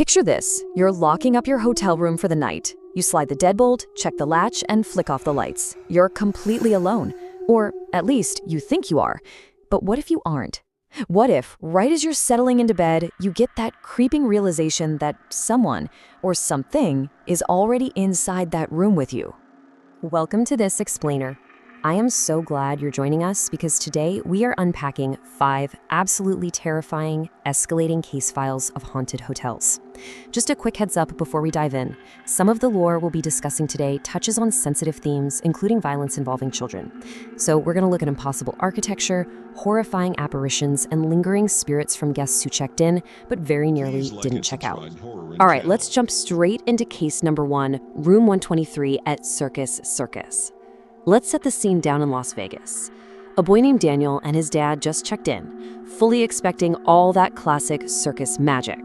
Picture this. You're locking up your hotel room for the night. You slide the deadbolt, check the latch, and flick off the lights. You're completely alone. Or at least you think you are. But what if you aren't? What if, right as you're settling into bed, you get that creeping realization that someone or something is already inside that room with you? Welcome to this explainer. I am so glad you're joining us because today we are unpacking 5 absolutely terrifying, escalating case files of haunted hotels. Just a quick heads up before we dive in. Some of the lore we'll be discussing today touches on sensitive themes, including violence involving children. So we're going to look at impossible architecture, horrifying apparitions, and lingering spirits from guests who checked in, but very nearly didn't check out. All right, let's jump straight into case number 1, room 123 at Circus Circus. Let's set the scene down in Las Vegas. A boy named Daniel and his dad just checked in, fully expecting all that classic circus magic.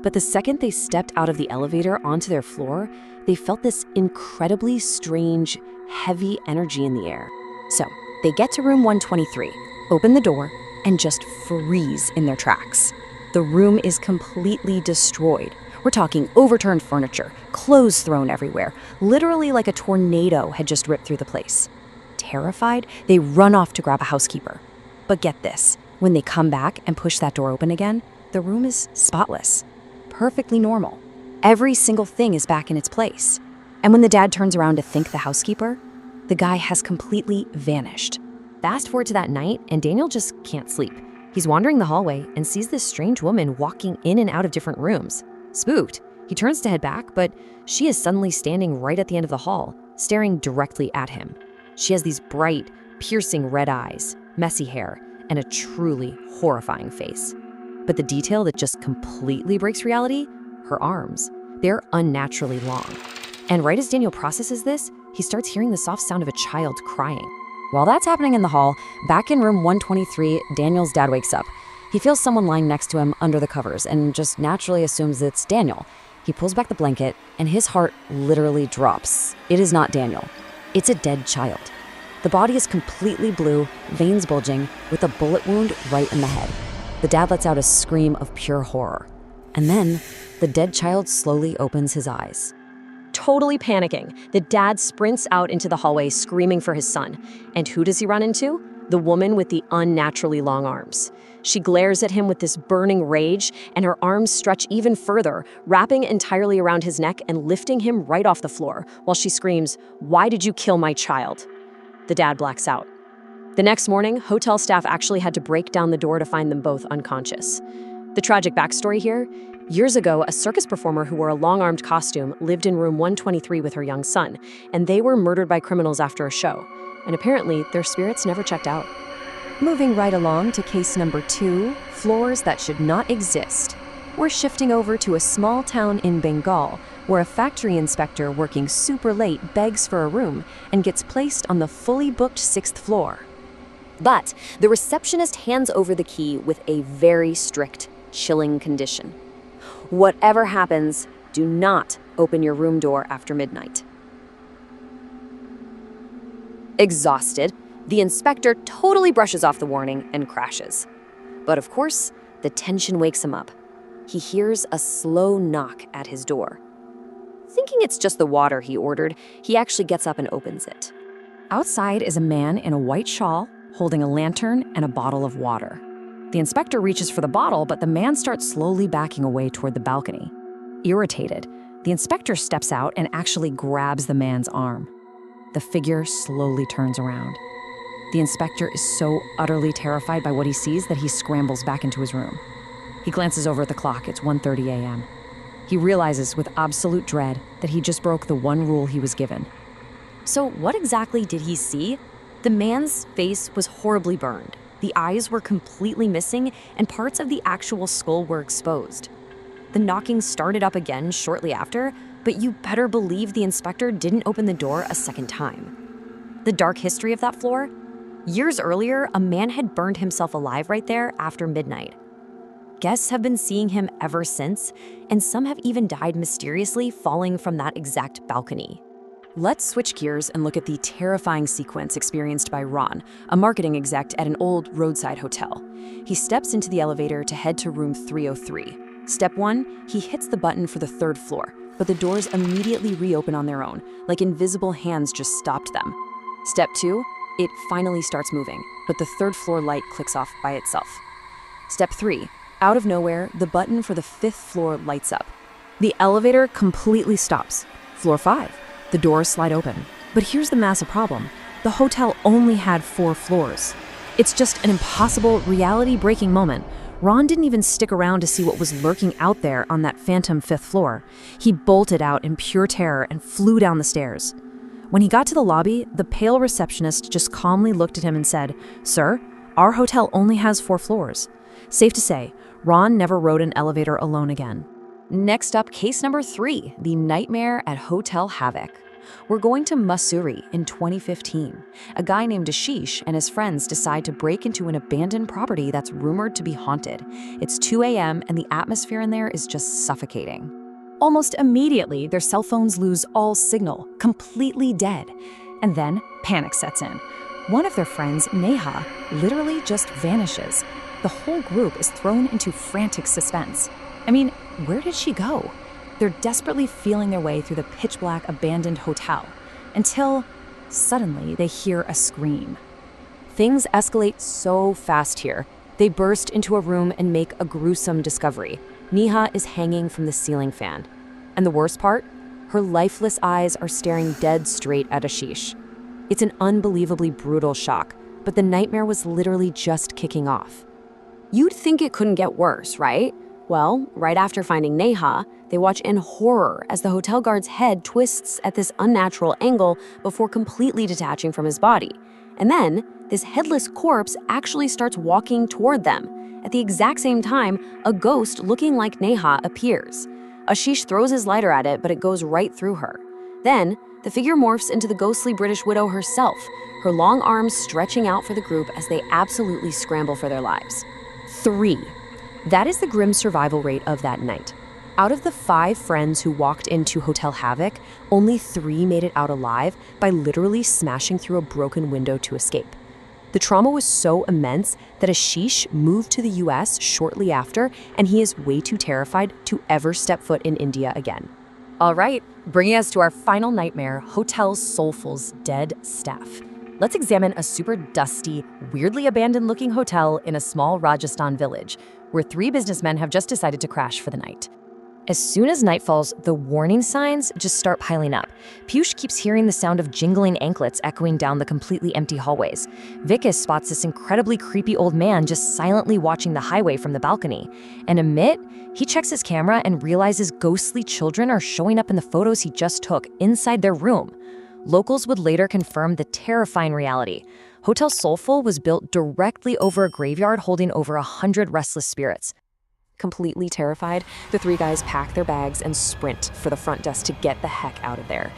But the second they stepped out of the elevator onto their floor, they felt this incredibly strange, heavy energy in the air. So they get to room 123, open the door, and just freeze in their tracks. The room is completely destroyed. We're talking overturned furniture, clothes thrown everywhere, literally like a tornado had just ripped through the place. Terrified, they run off to grab a housekeeper. But get this, when they come back and push that door open again, the room is spotless, perfectly normal. Every single thing is back in its place. And when the dad turns around to thank the housekeeper, the guy has completely vanished. Fast forward to that night, and Daniel just can't sleep. He's wandering the hallway and sees this strange woman walking in and out of different rooms. Spooked, he turns to head back, but she is suddenly standing right at the end of the hall, staring directly at him. She has these bright, piercing red eyes, messy hair, and a truly horrifying face. But the detail that just completely breaks reality? Her arms. They're unnaturally long. And right as Daniel processes this, he starts hearing the soft sound of a child crying. While that's happening in the hall, back in room 123, Daniel's dad wakes up. He feels someone lying next to him under the covers and just naturally assumes it's Daniel. He pulls back the blanket and his heart literally drops. It is not Daniel. It's a dead child. The body is completely blue, veins bulging, with a bullet wound right in the head. The dad lets out a scream of pure horror. And then the dead child slowly opens his eyes. Totally panicking, the dad sprints out into the hallway screaming for his son. And who does he run into? The woman with the unnaturally long arms. She glares at him with this burning rage, and her arms stretch even further, wrapping entirely around his neck and lifting him right off the floor, while she screams, "Why did you kill my child?" The dad blacks out. The next morning, hotel staff actually had to break down the door to find them both unconscious. The tragic backstory here: years ago, a circus performer who wore a long-armed costume lived in room 123 with her young son, and they were murdered by criminals after a show. And apparently, their spirits never checked out. Moving right along to case number 2, floors that should not exist. We're shifting over to a small town in Bengal, where a factory inspector working super late begs for a room and gets placed on the fully booked 6th floor. But the receptionist hands over the key with a very strict, chilling condition. Whatever happens, do not open your room door after midnight. Exhausted, the inspector totally brushes off the warning and crashes. But of course, the tension wakes him up. He hears a slow knock at his door. Thinking it's just the water he ordered, he actually gets up and opens it. Outside is a man in a white shawl, holding a lantern and a bottle of water. The inspector reaches for the bottle, but the man starts slowly backing away toward the balcony. Irritated, the inspector steps out and actually grabs the man's arm. The figure slowly turns around. The inspector is so utterly terrified by what he sees that he scrambles back into his room. He glances over at the clock. It's 1:30 a.m. He realizes with absolute dread that he just broke the one rule he was given. So what exactly did he see? The man's face was horribly burned. The eyes were completely missing, and parts of the actual skull were exposed. The knocking started up again shortly after, but you better believe the inspector didn't open the door a second time. The dark history of that floor? Years earlier, a man had burned himself alive right there after midnight. Guests have been seeing him ever since, and some have even died mysteriously falling from that exact balcony. Let's switch gears and look at the terrifying sequence experienced by Ron, a marketing exec at an old roadside hotel. He steps into the elevator to head to room 303. Step 1, he hits the button for the 3rd floor, but the doors immediately reopen on their own, like invisible hands just stopped them. Step 2, it finally starts moving, but the 3rd floor light clicks off by itself. Step 3, out of nowhere, the button for the 5th floor lights up. The elevator completely stops. Floor 5, the doors slide open. But here's the massive problem. The hotel only had 4 floors. It's just an impossible, reality-breaking moment. Ron didn't even stick around to see what was lurking out there on that phantom 5th floor. He bolted out in pure terror and flew down the stairs. When he got to the lobby, the pale receptionist just calmly looked at him and said, "Sir, our hotel only has 4 floors." Safe to say, Ron never rode an elevator alone again. Next up, case number 3, the nightmare at Hotel Havoc. We're going to Mussoorie in 2015. A guy named Ashish and his friends decide to break into an abandoned property that's rumored to be haunted. It's 2 a.m. and the atmosphere in there is just suffocating. Almost immediately, their cell phones lose all signal, completely dead. And then panic sets in. One of their friends, Neha, literally just vanishes. The whole group is thrown into frantic suspense. I mean, where did she go? They're desperately feeling their way through the pitch-black abandoned hotel until suddenly they hear a scream. Things escalate so fast here. They burst into a room and make a gruesome discovery. Neha is hanging from the ceiling fan. And the worst part? Her lifeless eyes are staring dead straight at Ashish. It's an unbelievably brutal shock, but the nightmare was literally just kicking off. You'd think it couldn't get worse, right? Well, right after finding Neha, they watch in horror as the hotel guard's head twists at this unnatural angle before completely detaching from his body. And then, this headless corpse actually starts walking toward them. At the exact same time, a ghost looking like Neha appears. Ashish throws his lighter at it, but it goes right through her. Then, the figure morphs into the ghostly British widow herself, her long arms stretching out for the group as they absolutely scramble for their lives. 3. That is the grim survival rate of that night. Out of the 5 friends who walked into Hotel Havoc, only 3 made it out alive by literally smashing through a broken window to escape. The trauma was so immense that Ashish moved to the US shortly after, and he is way too terrified to ever step foot in India again. All right, bringing us to our final nightmare, Hotel Soulful's dead staff. Let's examine a super dusty, weirdly abandoned-looking hotel in a small Rajasthan village, where 3 businessmen have just decided to crash for the night. As soon as night falls, the warning signs just start piling up. Piyush keeps hearing the sound of jingling anklets echoing down the completely empty hallways. Vikas spots this incredibly creepy old man just silently watching the highway from the balcony. And Amit, he checks his camera and realizes ghostly children are showing up in the photos he just took inside their room. Locals would later confirm the terrifying reality. Hotel Soulful was built directly over a graveyard holding over 100 restless spirits. Completely terrified, the 3 guys pack their bags and sprint for the front desk to get the heck out of there.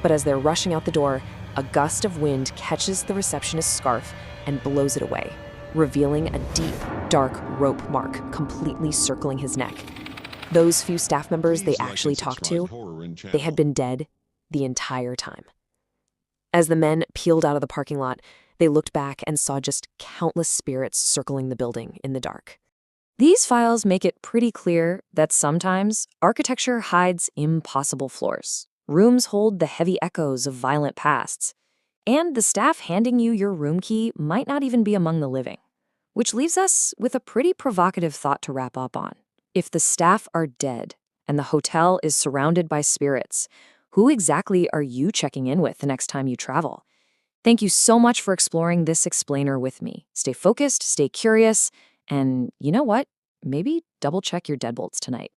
But as they're rushing out the door, a gust of wind catches the receptionist's scarf and blows it away, revealing a deep, dark rope mark completely circling his neck. Those few staff members they actually talked to, they had been dead the entire time. As the men peeled out of the parking lot, they looked back and saw just countless spirits circling the building in the dark. These files make it pretty clear that sometimes architecture hides impossible floors. Rooms hold the heavy echoes of violent pasts. And the staff handing you your room key might not even be among the living. Which leaves us with a pretty provocative thought to wrap up on. If the staff are dead and the hotel is surrounded by spirits, who exactly are you checking in with the next time you travel? Thank you so much for exploring this explainer with me. Stay focused, stay curious, and you know what? Maybe double check your deadbolts tonight.